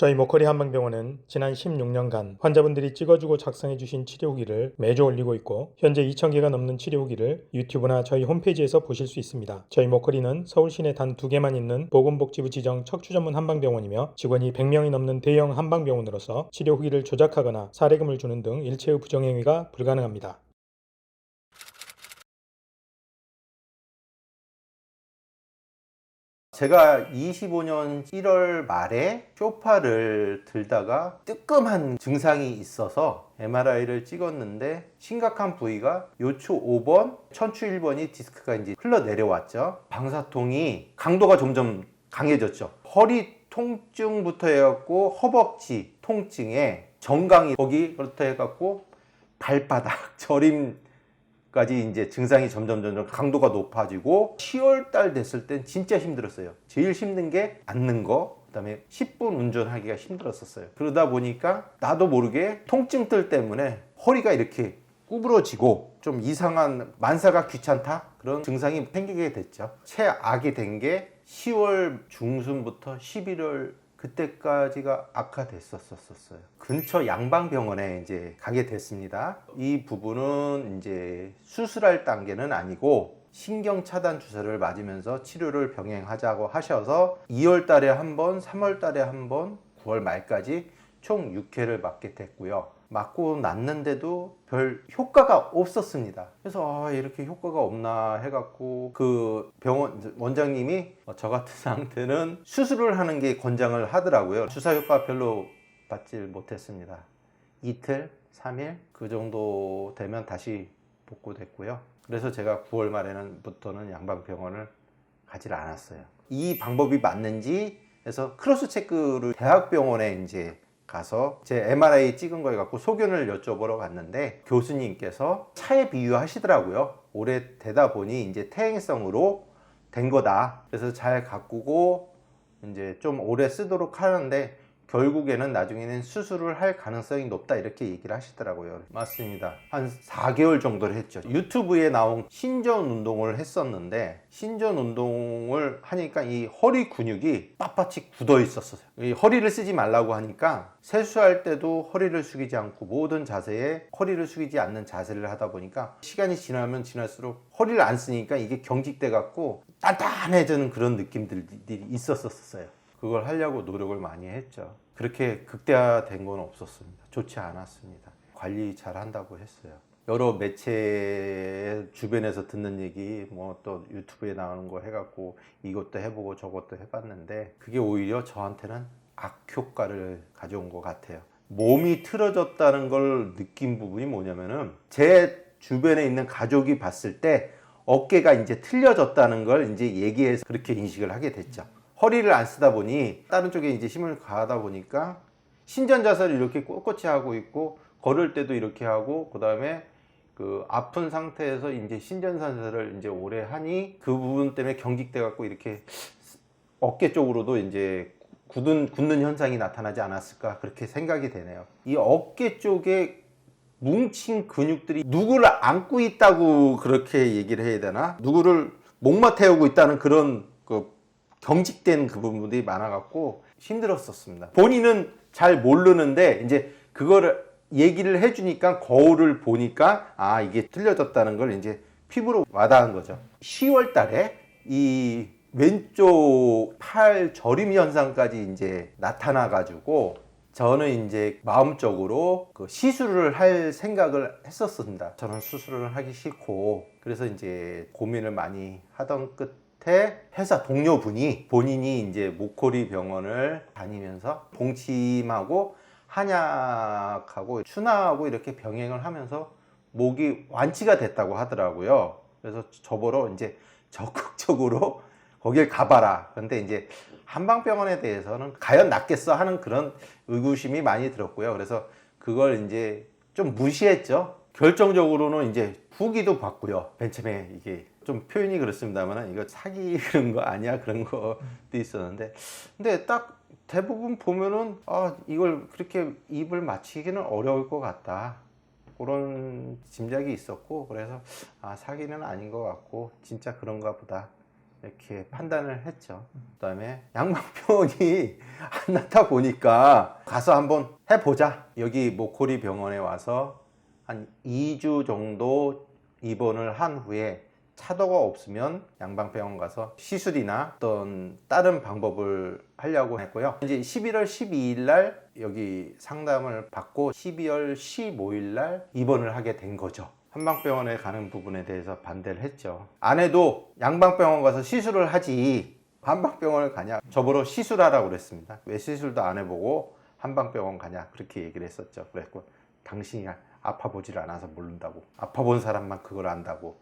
저희 모커리 한방병원은 지난 16년간 환자분들이 찍어주고 작성해주신 치료 후기를 매주 올리고 있고 현재 2,000개가 넘는 치료 후기를 유튜브나 저희 홈페이지에서 보실 수 있습니다. 저희 모커리는 서울 시내 단 2개만 있는 보건복지부 지정 척추 전문 한방병원이며 직원이 100명이 넘는 대형 한방병원으로서 치료 후기를 조작하거나 사례금을 주는 등 일체의 부정행위가 불가능합니다. 제가 25년 1월 말에 쇼파를 들다가 뜨끔한 증상이 있어서 MRI를 찍었는데 심각한 부위가 요추 5번, 천추 1번이 디스크가 이제 흘러내려왔죠. 방사통이 강도가 점점 강해졌죠. 허리 통증부터 해갖고 허벅지 통증에 정강이 거기 그렇다 해갖고 발바닥 저림 까지 이제 증상이 점점 강도가 높아지고 10월 달 됐을 땐 진짜 힘들었어요. 제일 힘든 게 앉는 거, 그다음에 10분 운전하기가 힘들었었어요. 그러다 보니까 나도 모르게 통증들 때문에 허리가 이렇게 구부러지고 좀 이상한 만사가 귀찮다 그런 증상이 생기게 됐죠. 최악이 된 게 10월 중순부터 11월 그때까지가 악화됐었어요. 근처 양방병원에 이제 가게 됐습니다. 이 부분은 이제 수술할 단계는 아니고 신경 차단 주사를 맞으면서 치료를 병행하자고 하셔서 2월 달에 한 번, 3월 달에 한 번, 9월 말까지 총 6회를 맞게 됐고요. 맞고 났는데도 별 효과가 없었습니다. 그래서 이렇게 효과가 없나 해갖고 그 병원 원장님이 저 같은 상태는 수술을 하는 게 권장을 하더라고요. 주사 효과 별로 받질 못했습니다. 이틀, 3일 그 정도 되면 다시 복구됐고요. 그래서 제가 9월 말에는부터는 양방병원을 가질 않았어요. 이 방법이 맞는지 해서 크로스 체크를 대학병원에 이제 가서 제 MRI 찍은 거에 갖고 소견을 여쭤보러 갔는데 교수님께서 차에 비유하시더라고요. 오래 되다 보니 이제 퇴행성으로 된 거다. 그래서 잘 가꾸고 이제 좀 오래 쓰도록 하는데 결국에는 나중에는 수술을 할 가능성이 높다 이렇게 얘기를 하시더라고요. 맞습니다. 한 4개월 정도를 했죠. 유튜브에 나온 신전 운동을 했었는데 신전 운동을 하니까 이 허리 근육이 빳빳이 굳어 있었어요. 이 허리를 쓰지 말라고 하니까 세수할 때도 허리를 숙이지 않고 모든 자세에 허리를 숙이지 않는 자세를 하다 보니까 시간이 지나면 지날수록 허리를 안 쓰니까 이게 경직돼 갖고 단단해지는 그런 느낌들이 있었어요. 그걸 하려고 노력을 많이 했죠. 그렇게 극대화된 건 없었습니다. 좋지 않았습니다. 관리 잘 한다고 했어요. 여러 매체 주변에서 듣는 얘기 뭐 또 유튜브에 나오는 거 해갖고 이것도 해보고 저것도 해봤는데 그게 오히려 저한테는 악효과를 가져온 것 같아요. 몸이 틀어졌다는 걸 느낀 부분이 뭐냐면은 제 주변에 있는 가족이 봤을 때 어깨가 이제 틀려졌다는 걸 이제 얘기해서 그렇게 인식을 하게 됐죠. 허리를 안 쓰다 보니 다른 쪽에 이제 힘을 가하다 보니까 신전자세를 이렇게 꼿꼿이 하고 있고 걸을 때도 이렇게 하고 그 다음에 그 아픈 상태에서 이제 신전자세를 이제 오래 하니 그 부분 때문에 경직돼 갖고 이렇게 어깨 쪽으로도 이제 굳는 현상이 나타나지 않았을까 그렇게 생각이 되네요. 이 어깨 쪽에 뭉친 근육들이 누구를 안고 있다고 그렇게 얘기를 해야 되나? 누구를 목마 태우고 있다는 그런 경직된 그 부분들이 많아갖고 힘들었었습니다. 본인은 잘 모르는데 이제 그거를 얘기를 해주니까 거울을 보니까 아 이게 틀려졌다는 걸 이제 피부로 와닿은 거죠. 10월 달에 이 왼쪽 팔 저림 현상까지 이제 나타나 가지고 저는 이제 마음적으로 그 시술을 할 생각을 했었습니다. 저는 수술을 하기 싫고 그래서 이제 고민을 많이 하던 끝에 회사 동료분이 본인이 이제 모코리 병원을 다니면서 동침하고 한약하고 추나하고 이렇게 병행을 하면서 목이 완치가 됐다고 하더라고요. 그래서 저보러 이제 적극적으로 거길 가봐라. 그런데 이제 한방병원에 대해서는 과연 낫겠어 하는 그런 의구심이 많이 들었고요. 그래서 그걸 이제 좀 무시했죠. 결정적으로는 이제 후기도 봤고요. 맨 처음에 이게 좀 표현이 그렇습니다만 이거 사기 그런 거 아니야 그런 것도 있었는데 근데 딱 대부분 보면은 아 이걸 그렇게 입을 맞추기는 어려울 것 같다 그런 짐작이 있었고 그래서 아 사기는 아닌 것 같고 진짜 그런가 보다 이렇게 판단을 했죠. 그다음에 양방병원이 안 낫다 보니까 가서 한번 해보자. 여기 모코리 병원에 와서 한 2주 정도 입원을 한 후에 차도가 없으면 양방병원 가서 시술이나 어떤 다른 방법을 하려고 했고요. 이제 11월 12일 날 여기 상담을 받고 12월 15일 날 입원을 하게 된 거죠. 한방병원에 가는 부분에 대해서 반대를 했죠. 아내도 양방병원 가서 시술을 하지 한방병원을 가냐, 저보러 시술하라고 그랬습니다. 왜 시술도 안 해보고 한방병원 가냐, 그렇게 얘기를 했었죠. 그랬고 당신이 아파보질 않아서 모른다고, 아파본 사람만 그걸 안다고,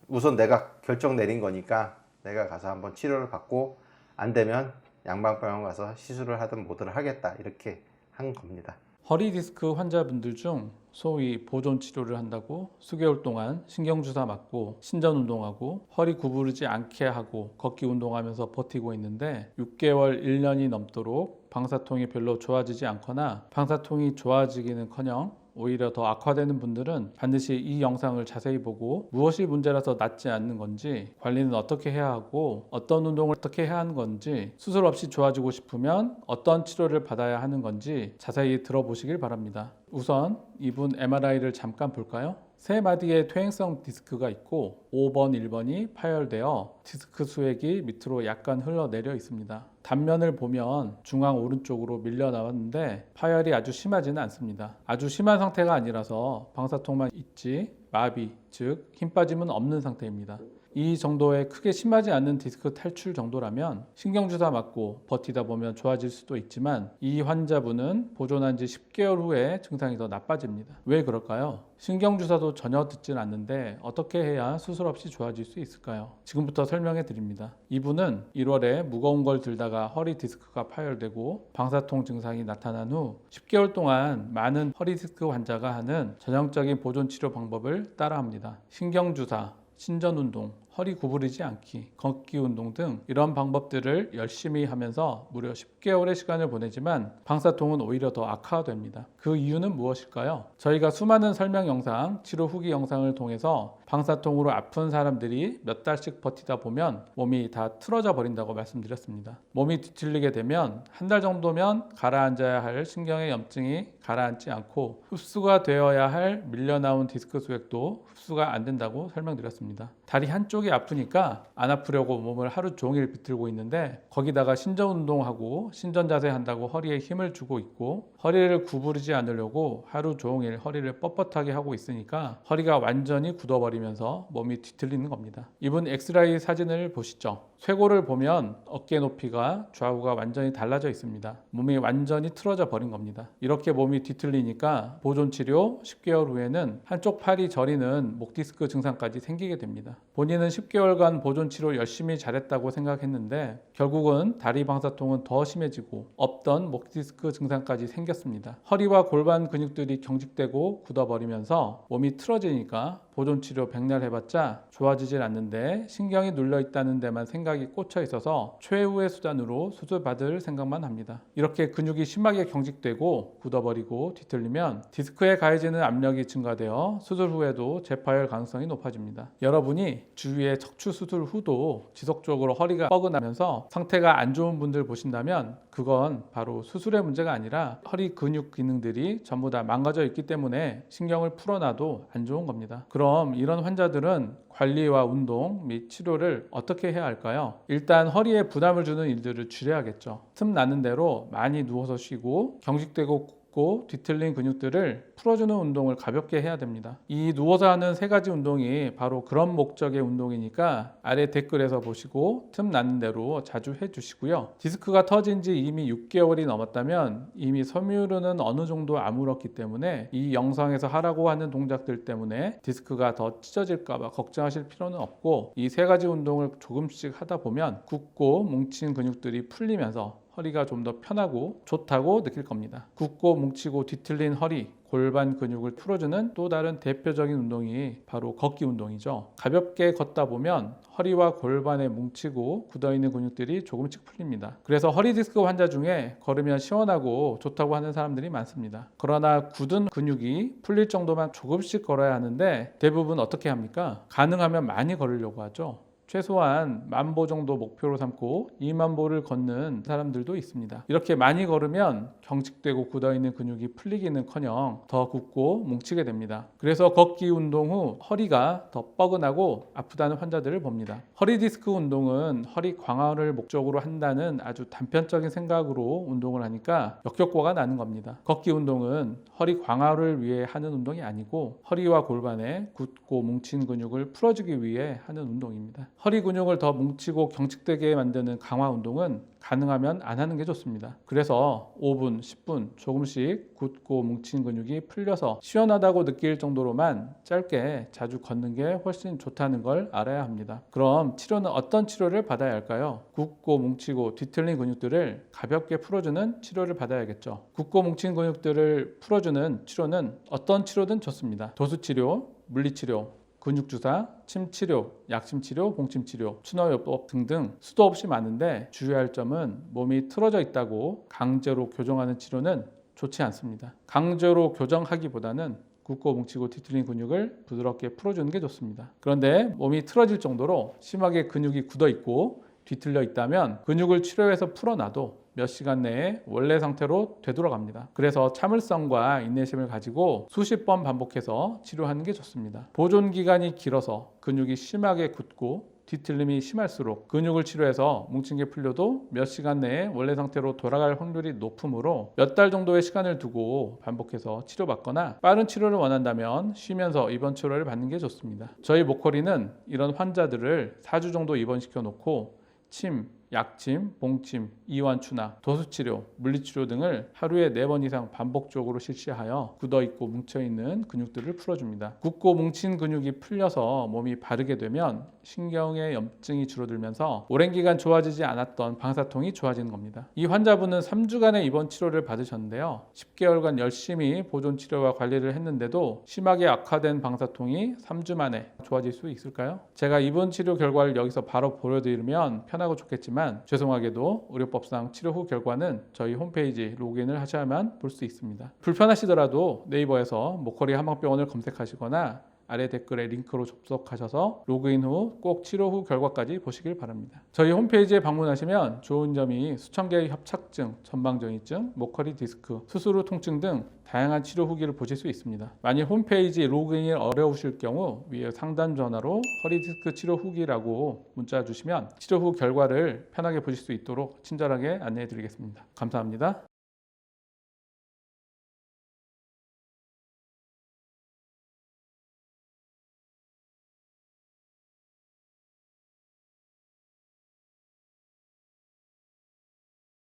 우선 내가 결정 내린 거니까 내가 가서 한번 치료를 받고 안 되면 양방병원 가서 시술을 하든 뭐든 하겠다, 이렇게 한 겁니다. 허리 디스크 환자분들 중 소위 보존 치료를 한다고 수개월 동안 신경주사 맞고 신전 운동하고 허리 구부르지 않게 하고 걷기 운동하면서 버티고 있는데 6개월, 1년이 넘도록 방사통이 별로 좋아지지 않거나 방사통이 좋아지기는커녕 오히려 더 악화되는 분들은 반드시 이 영상을 자세히 보고 무엇이 문제라서 낫지 않는 건지, 관리는 어떻게 해야 하고 어떤 운동을 어떻게 해야 하는 건지, 수술 없이 좋아지고 싶으면 어떤 치료를 받아야 하는 건지 자세히 들어보시길 바랍니다. 우선 이분 MRI를 잠깐 볼까요? 세 마디의 퇴행성 디스크가 있고 5번, 1번이 파열되어 디스크 수액이 밑으로 약간 흘러내려 있습니다. 단면을 보면 중앙 오른쪽으로 밀려 나왔는데 파열이 아주 심하지는 않습니다. 아주 심한 상태가 아니라서 방사통만 있지 마비, 즉 힘 빠짐은 없는 상태입니다. 이 정도의 크게 심하지 않는 디스크 탈출 정도라면 신경주사 맞고 버티다 보면 좋아질 수도 있지만 이 환자분은 보존한 지 10개월 후에 증상이 더 나빠집니다. 왜 그럴까요? 신경주사도 전혀 듣질 않는데 어떻게 해야 수술 없이 좋아질 수 있을까요? 지금부터 설명해 드립니다. 이분은 1월에 무거운 걸 들다가 허리 디스크가 파열되고 방사통 증상이 나타난 후 10개월 동안 많은 허리 디스크 환자가 하는 전형적인 보존 치료 방법을 따라합니다. 신경주사, 신전운동, 허리 구부리지 않기, 걷기 운동 등 이런 방법들을 열심히 하면서 무려 10개월의 시간을 보내지만 방사통은 오히려 더 악화됩니다. 그 이유는 무엇일까요? 저희가 수많은 설명 영상, 치료 후기 영상을 통해서 방사통으로 아픈 사람들이 몇 달씩 버티다 보면 몸이 다 틀어져 버린다고 말씀드렸습니다. 몸이 뒤틀리게 되면 한 달 정도면 가라앉아야 할 신경의 염증이 가라앉지 않고 흡수가 되어야 할 밀려나온 디스크 수액도 흡수가 안 된다고 설명드렸습니다. 다리 한쪽이 아프니까 안 아프려고 몸을 하루 종일 비틀고 있는데 거기다가 신전 운동하고 신전 자세 한다고 허리에 힘을 주고 있고 허리를 구부리지 않으려고 하루 종일 허리를 뻣뻣하게 하고 있으니까 허리가 완전히 굳어버리면서 몸이 뒤틀리는 겁니다. 이분 엑스라이 사진을 보시죠. 쇄골을 보면 어깨 높이가 좌우가 완전히 달라져 있습니다. 몸이 완전히 틀어져 버린 겁니다. 이렇게 몸이 뒤틀리니까 보존 치료 10개월 후에는 한쪽 팔이 저리는 목 디스크 증상까지 생기게 됩니다. 본인은 10개월간 보존 치료 열심히 잘했다고 생각했는데 결국은 다리 방사통은 더 심해지고 없던 목 디스크 증상까지 생겼습니다. 허리와 골반 근육들이 경직되고 굳어버리면서 몸이 틀어지니까 보존 치료 백날 해봤자 좋아지질 않는데 신경이 눌려 있다는 데만 생각이 꽂혀 있어서 최후의 수단으로 수술받을 생각만 합니다. 이렇게 근육이 심하게 경직되고 굳어버리고 뒤틀리면 디스크에 가해지는 압력이 증가되어 수술 후에도 재파열 가능성이 높아집니다. 여러분이 주위에 척추 수술 후도 지속적으로 허리가 뻐근하면서 상태가 안 좋은 분들 보신다면 그건 바로 수술의 문제가 아니라 허리 근육 기능들이 전부 다 망가져 있기 때문에 신경을 풀어놔도 안 좋은 겁니다. 그럼 이런 환자들은 관리와 운동 및 치료를 어떻게 해야 할까요? 일단 허리에 부담을 주는 일들을 줄여야겠죠. 틈 나는 대로 많이 누워서 쉬고 경직되고 굽고 뒤틀린 근육들을 풀어주는 운동을 가볍게 해야 됩니다. 이 누워서 하는 세 가지 운동이 바로 그런 목적의 운동이니까 아래 댓글에서 보시고 틈 나는 대로 자주 해주시고요. 디스크가 터진 지 이미 6개월이 넘었다면 이미 섬유류는 어느 정도 아물었기 때문에 이 영상에서 하라고 하는 동작들 때문에 디스크가 더 찢어질까 봐 걱정하실 필요는 없고 이 세 가지 운동을 조금씩 하다 보면 굳고 뭉친 근육들이 풀리면서 허리가 좀 더 편하고 좋다고 느낄 겁니다. 굳고 뭉치고 뒤틀린 허리, 골반 근육을 풀어주는 또 다른 대표적인 운동이 바로 걷기 운동이죠. 가볍게 걷다 보면 허리와 골반에 뭉치고 굳어있는 근육들이 조금씩 풀립니다. 그래서 허리 디스크 환자 중에 걸으면 시원하고 좋다고 하는 사람들이 많습니다. 그러나 굳은 근육이 풀릴 정도만 조금씩 걸어야 하는데 대부분 어떻게 합니까? 가능하면 많이 걸으려고 하죠. 최소한 10,000보 정도 목표로 삼고 20,000보를 걷는 사람들도 있습니다. 이렇게 많이 걸으면 경직되고 굳어있는 근육이 풀리기는커녕 더 굳고 뭉치게 됩니다. 그래서 걷기 운동 후 허리가 더 뻐근하고 아프다는 환자들을 봅니다. 허리 디스크 운동은 허리 강화를 목적으로 한다는 아주 단편적인 생각으로 운동을 하니까 역효과가 나는 겁니다. 걷기 운동은 허리 강화를 위해 하는 운동이 아니고 허리와 골반의 굳고 뭉친 근육을 풀어주기 위해 하는 운동입니다. 허리 근육을 더 뭉치고 경직되게 만드는 강화 운동은 가능하면 안 하는 게 좋습니다. 그래서 5분, 10분 조금씩 굳고 뭉친 근육이 풀려서 시원하다고 느낄 정도로만 짧게 자주 걷는 게 훨씬 좋다는 걸 알아야 합니다. 그럼 치료는 어떤 치료를 받아야 할까요? 굳고 뭉치고 뒤틀린 근육들을 가볍게 풀어주는 치료를 받아야겠죠. 굳고 뭉친 근육들을 풀어주는 치료는 어떤 치료든 좋습니다. 도수치료, 물리치료, 근육주사, 침치료, 약침치료, 봉침치료, 추노요법 등등 수도 없이 많은데 주의할 점은 몸이 틀어져 있다고 강제로 교정하는 치료는 좋지 않습니다. 강제로 교정하기보다는 굳고 뭉치고 뒤틀린 근육을 부드럽게 풀어주는 게 좋습니다. 그런데 몸이 틀어질 정도로 심하게 근육이 굳어 있고 뒤틀려 있다면 근육을 치료해서 풀어놔도 몇 시간 내에 원래 상태로 되돌아갑니다. 그래서 참을성과 인내심을 가지고 수십 번 반복해서 치료하는 게 좋습니다. 보존 기간이 길어서 근육이 심하게 굳고 뒤틀림이 심할수록 근육을 치료해서 뭉친 게 풀려도 몇 시간 내에 원래 상태로 돌아갈 확률이 높으므로 몇 달 정도의 시간을 두고 반복해서 치료받거나 빠른 치료를 원한다면 쉬면서 입원 치료를 받는 게 좋습니다. 저희 모커리는 이런 환자들을 4주 정도 입원시켜 놓고 침, 약침, 봉침, 이완 추나, 도수치료, 물리치료 등을 하루에 4번 이상 반복적으로 실시하여 굳어있고 뭉쳐있는 근육들을 풀어줍니다. 굳고 뭉친 근육이 풀려서 몸이 바르게 되면 신경의 염증이 줄어들면서 오랜 기간 좋아지지 않았던 방사통이 좋아지는 겁니다. 이 환자분은 3주간의 입원 치료를 받으셨는데요. 10개월간 열심히 보존 치료와 관리를 했는데도 심하게 악화된 방사통이 3주 만에 좋아질 수 있을까요? 제가 입원 치료 결과를 여기서 바로 보여드리면 편하고 좋겠지만 죄송하게도 의료법상 치료 후 결과는 저희 홈페이지 로그인을 하셔야만 볼 수 있습니다. 불편하시더라도 네이버에서 모커리 한방병원을 검색하시거나 아래 댓글에 링크로 접속하셔서 로그인 후 꼭 치료 후 결과까지 보시길 바랍니다. 저희 홈페이지에 방문하시면 좋은 점이 수천 개의 협착증, 전방정이증, 모커리 디스크, 수술 후 통증 등 다양한 치료 후기를 보실 수 있습니다. 만약 홈페이지 로그인이 어려우실 경우 위에 상담 전화로 허리 디스크 치료 후기라고 문자 주시면 치료 후 결과를 편하게 보실 수 있도록 친절하게 안내해 드리겠습니다. 감사합니다.